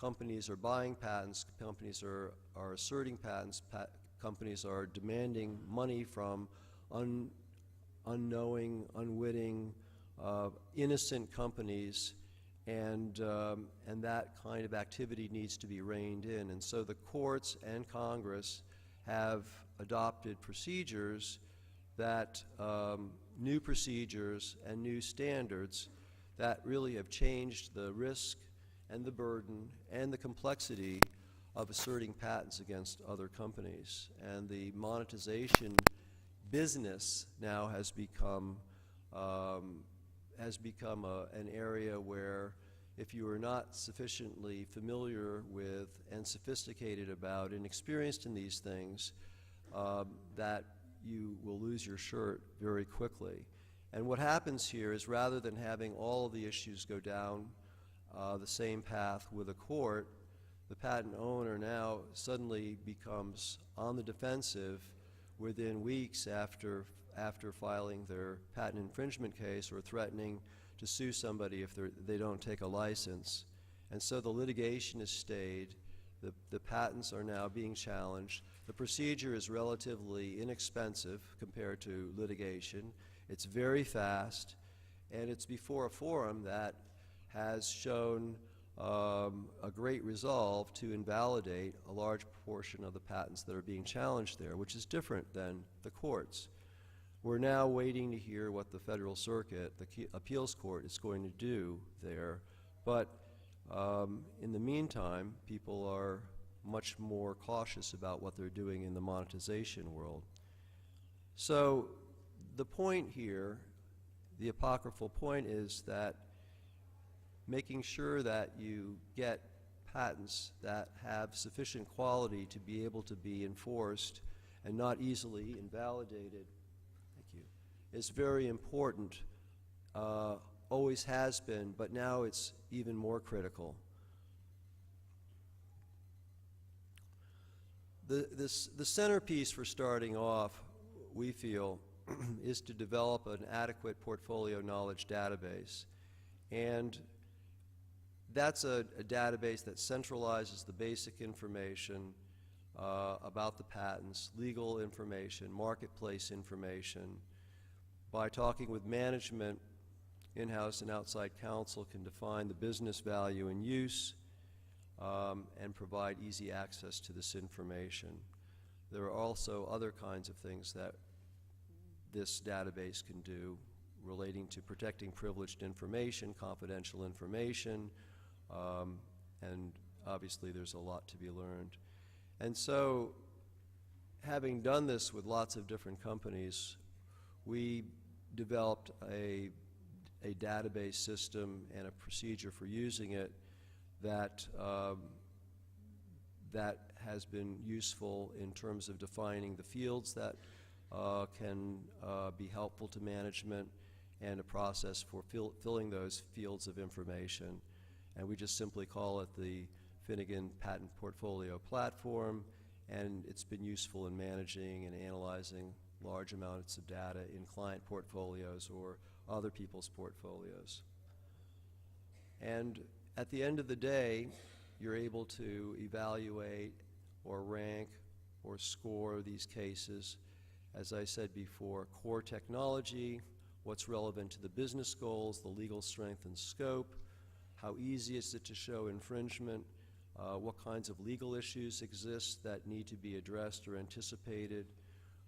companies are buying patents, companies are asserting patents, companies are demanding money from unknowing, unwitting, innocent companies, and that kind of activity needs to be reined in. And so the courts and Congress have adopted procedures that, new procedures and new standards that really have changed the risk and the burden and the complexity of asserting patents against other companies. And the monetization business now has become an area where, if you are not sufficiently familiar with and sophisticated about and experienced in these things, that you will lose your shirt very quickly. And what happens here is, rather than having all of the issues go down the same path with a court, the patent owner now suddenly becomes on the defensive within weeks after filing their patent infringement case or threatening to sue somebody if they don't take a license. And so the litigation has stayed. The patents are now being challenged. The procedure is relatively inexpensive compared to litigation. It's very fast, and it's before a forum that has shown a great resolve to invalidate a large proportion of the patents that are being challenged there, which is different than the courts. We're now waiting to hear what the Federal Circuit, the appeals court, is going to do there. But in the meantime, people are much more cautious about what they're doing in the monetization world. So the point here, the apocryphal point, is that making sure that you get patents that have sufficient quality to be able to be enforced and not easily invalidated, is very important, always has been, but now it's even more critical. The centerpiece for starting off, we feel, is to develop an adequate portfolio knowledge database. And that's a database that centralizes the basic information about the patents, legal information, marketplace information. By talking with management, in-house and outside counsel can define the business value and use and provide easy access to this information. There are also other kinds of things that this database can do relating to protecting privileged information, confidential information, and obviously there's a lot to be learned. And so, having done this with lots of different companies, we developed a database system and a procedure for using it that has been useful in terms of defining the fields that can be helpful to management, and a process for filling those fields of information. And we just simply call it the Finnegan Patent Portfolio Platform, and it's been useful in managing and analyzing large amounts of data in client portfolios or other people's portfolios. And at the end of the day, you're able to evaluate or rank or score these cases, as I said before, core technology, what's relevant to the business goals, the legal strength and scope, how easy is it to show infringement, what kinds of legal issues exist that need to be addressed or anticipated,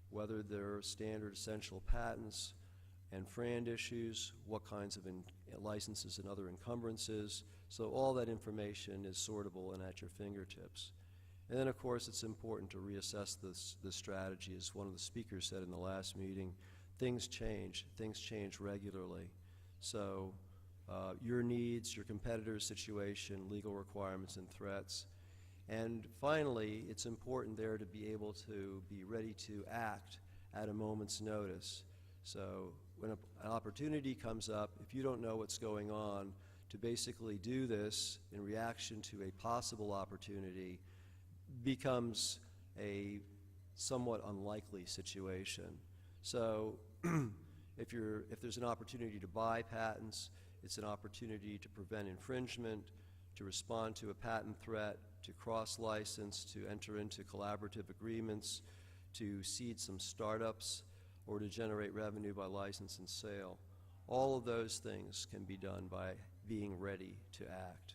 whether there are standard essential patents and FRAND issues, what kinds of licenses and other encumbrances. So all that information is sortable and at your fingertips. And then, of course, it's important to reassess this strategy. As one of the speakers said in the last meeting, things change regularly. So your needs, your competitor's situation, legal requirements and threats. And finally, it's important there to be able to be ready to act at a moment's notice. So when an opportunity comes up, if you don't know what's going on, to basically do this in reaction to a possible opportunity becomes a somewhat unlikely situation. So if there's an opportunity to buy patents, it's an opportunity to prevent infringement, to respond to a patent threat, to cross-license, to enter into collaborative agreements, to seed some startups, or to generate revenue by license and sale. All of those things can be done by being ready to act.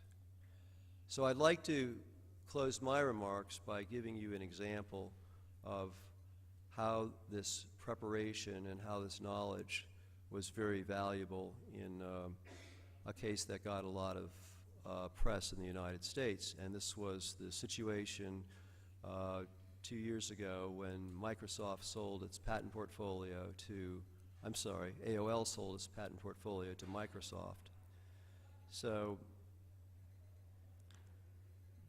So I'd like to close my remarks by giving you an example of how this preparation and how this knowledge was very valuable in a case that got a lot of press in the United States. And this was the situation 2 years ago when Microsoft sold its patent portfolio to, I'm sorry, AOL sold its patent portfolio to Microsoft. So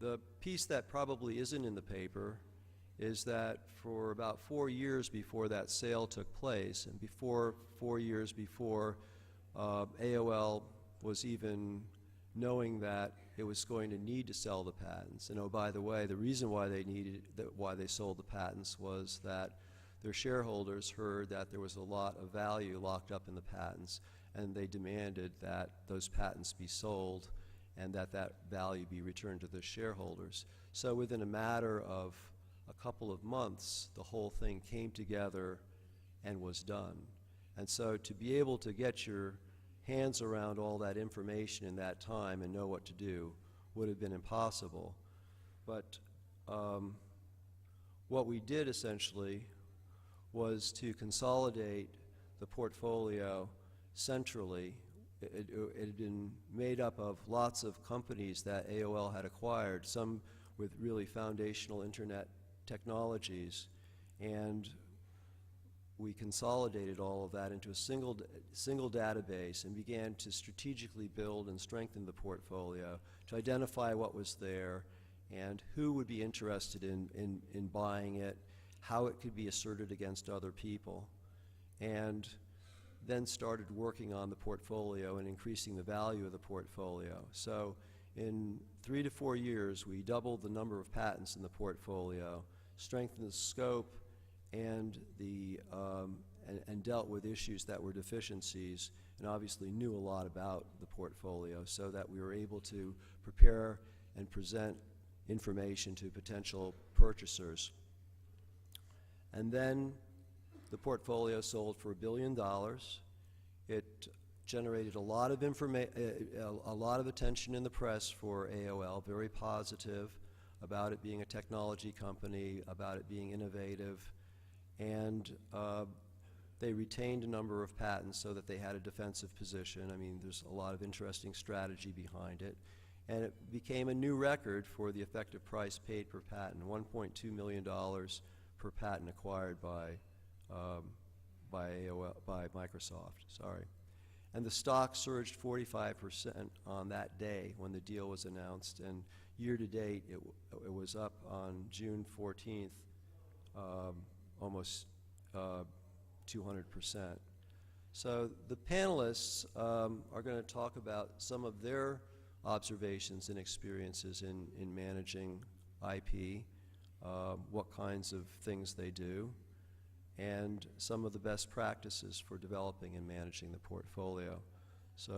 the piece that probably isn't in the paper is that for about 4 years before that sale took place, and 4 years before AOL was even knowing that it was going to need to sell the patents. And oh, by the way, the reason why they sold the patents was that their shareholders heard that there was a lot of value locked up in the patents, and they demanded that those patents be sold and that that value be returned to the shareholders. So within a matter of a couple of months, the whole thing came together and was done. And so to be able to get your hands around all that information in that time and know what to do would have been impossible. But what we did essentially was to consolidate the portfolio centrally. It had been made up of lots of companies that AOL had acquired, some with really foundational internet technologies, and we consolidated all of that into a single database and began to strategically build and strengthen the portfolio to identify what was there and who would be interested in buying it, how it could be asserted against other people, and then started working on the portfolio and increasing the value of the portfolio. So in 3 to 4 years, we doubled the number of patents in the portfolio, strengthened the scope, and dealt with issues that were deficiencies, and obviously knew a lot about the portfolio, so that we were able to prepare and present information to potential purchasers. And then the portfolio sold for $1 billion. It generated a lot of attention in the press for AOL, very positive about it being a technology company, about it being innovative, and they retained a number of patents so that they had a defensive position. I mean, there's a lot of interesting strategy behind it. And it became a new record for the effective price paid per patent, $1.2 million per patent acquired by Microsoft, sorry. And the stock surged 45% on that day when the deal was announced, and year to date it was up on June 14th almost 200%. So the panelists are going to talk about some of their observations and experiences in managing IP, what kinds of things they do, and some of the best practices for developing and managing the portfolio. So